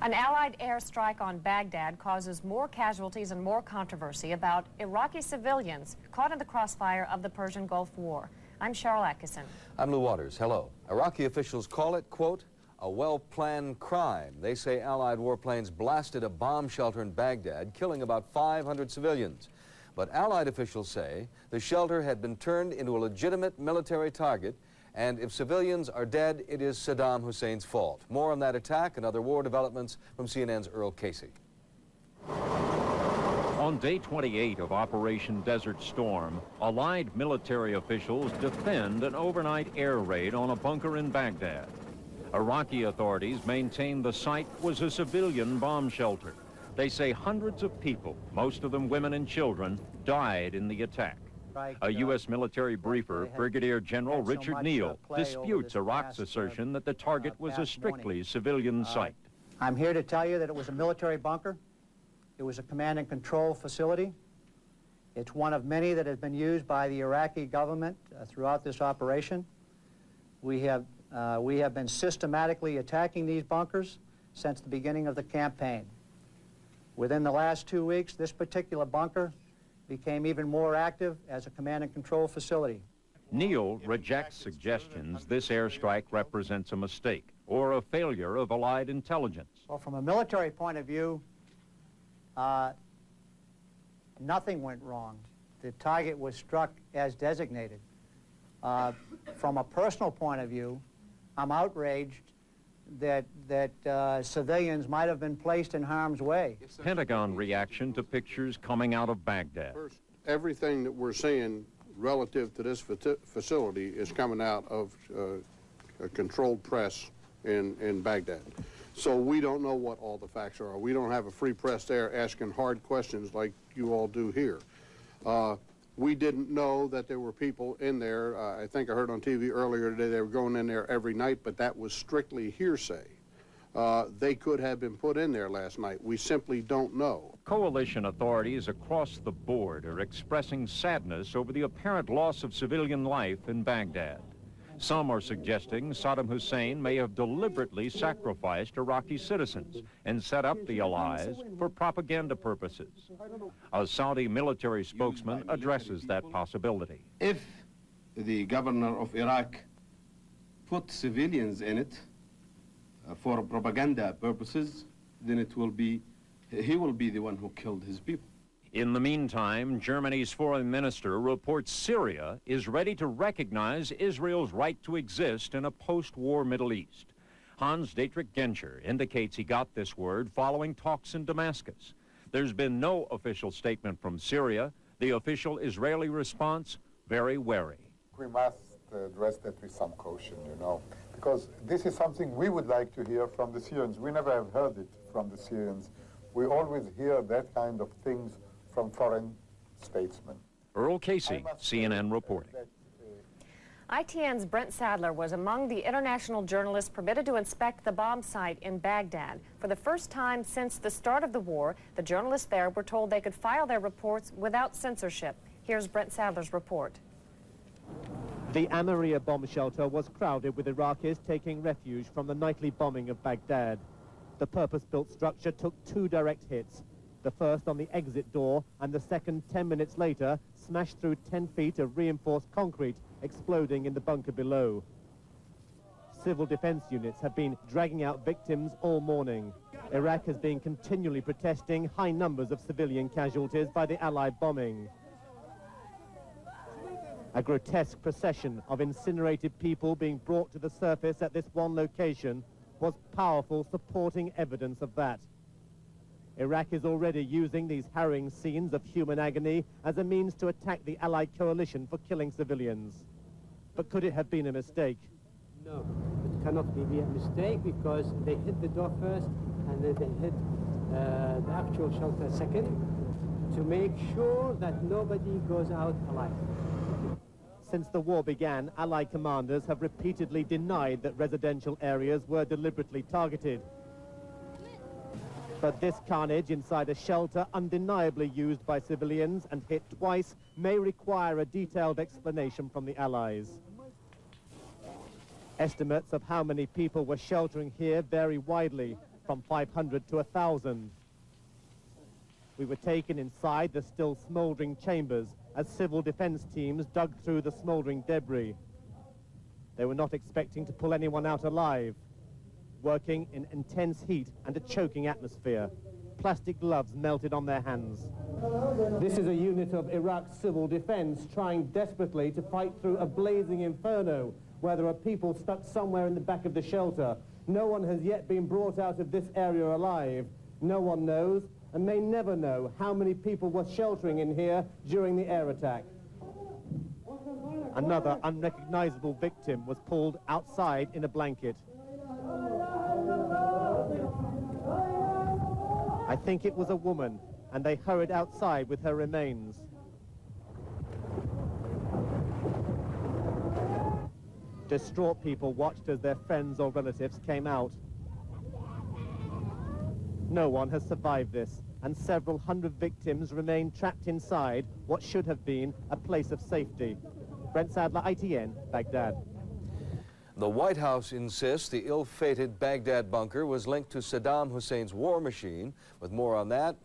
An Allied airstrike on Baghdad causes more casualties and more controversy about Iraqi civilians caught in the crossfire of the Persian Gulf War. I'm Cheryl Atkinson. I'm Lou Waters. Hello. Iraqi officials call it, quote, a well-planned crime. They say Allied warplanes blasted a bomb shelter in Baghdad, killing about 500 civilians. But Allied officials say the shelter had been turned into a legitimate military target, and if civilians are dead, it is Saddam Hussein's fault. More on that attack and other war developments from CNN's Earl Casey. On day 28 of Operation Desert Storm, Allied military officials defend an overnight air raid on a bunker in Baghdad. Iraqi authorities maintain the site was a civilian bomb shelter. They say hundreds of people, most of them women and children, died in the attack. A U.S. military briefer, Brigadier General Richard Neal, disputes Iraq's assertion that the target was a strictly civilian site. I'm here to tell you that it was a military bunker. It was a command and control facility. It's one of many that has been used by the Iraqi government throughout this operation. We have been systematically attacking these bunkers since the beginning of the campaign. Within the last 2 weeks, this particular bunker became even more active as a command and control facility. Neal rejects suggestions this airstrike represents a mistake or a failure of Allied intelligence. Well, from a military point of view, nothing went wrong. The target was struck as designated. From a personal point of view, I'm outraged that civilians might have been placed in harm's way. Pentagon reaction to pictures coming out of Baghdad. First, everything that we're seeing relative to this facility is coming out of a controlled press in Baghdad. So we don't know what all the facts are. We don't have a free press there asking hard questions like you all do here. We didn't know that there were people in there. I think I heard on TV earlier today they were going in there every night, but that was strictly hearsay. They could have been put in there last night. We simply don't know. Coalition authorities across the board are expressing sadness over the apparent loss of civilian life in Baghdad. Some are suggesting Saddam Hussein may have deliberately sacrificed Iraqi citizens and set up the allies for propaganda purposes. A Saudi military spokesman addresses that possibility. If the governor of Iraq put civilians in it for propaganda purposes, then he will be the one who killed his people. In the meantime, Germany's foreign minister reports Syria is ready to recognize Israel's right to exist in a post-war Middle East. Hans-Dietrich Genscher indicates he got this word following talks in Damascus. There's been no official statement from Syria. The official Israeli response, very wary. We must address that with some caution, you know, because this is something we would like to hear from the Syrians. We never have heard it from the Syrians. We always hear that kind of things from foreign statesmen. Earl Casey, CNN reporting. ITN's Brent Sadler was among the international journalists permitted to inspect the bomb site in Baghdad. For the first time since the start of the war, the journalists there were told they could file their reports without censorship. Here's Brent Sadler's report. The Amariya bomb shelter was crowded with Iraqis taking refuge from the nightly bombing of Baghdad. The purpose-built structure took 2 direct hits. The first on the exit door, and the second 10 minutes later, smashed through 10 feet of reinforced concrete, exploding in the bunker below. Civil defense units have been dragging out victims all morning. Iraq has been continually protesting high numbers of civilian casualties by the Allied bombing. A grotesque procession of incinerated people being brought to the surface at this one location was powerful supporting evidence of that. Iraq is already using these harrowing scenes of human agony as a means to attack the Allied coalition for killing civilians. But could it have been a mistake? No, it cannot be a mistake because they hit the door first and then they hit the actual shelter second to make sure that nobody goes out alive. Since the war began, Allied commanders have repeatedly denied that residential areas were deliberately targeted. But this carnage inside a shelter undeniably used by civilians and hit twice may require a detailed explanation from the Allies. Estimates of how many people were sheltering here vary widely, from 500 to 1,000. We were taken inside the still smouldering chambers as civil defense teams dug through the smouldering debris. They were not expecting to pull anyone out alive, working in intense heat and a choking atmosphere. Plastic gloves melted on their hands. This is a unit of Iraq's civil defense trying desperately to fight through a blazing inferno where there are people stuck somewhere in the back of the shelter. No one has yet been brought out of this area alive. No one knows and may never know how many people were sheltering in here during the air attack. Another unrecognizable victim was pulled outside in a blanket. I think it was a woman, and they hurried outside with her remains. Distraught people watched as their friends or relatives came out. No one has survived this, and several hundred victims remain trapped inside what should have been a place of safety. Brent Sadler, ITN, Baghdad. The White House insists the ill-fated Baghdad bunker was linked to Saddam Hussein's war machine. With more on that,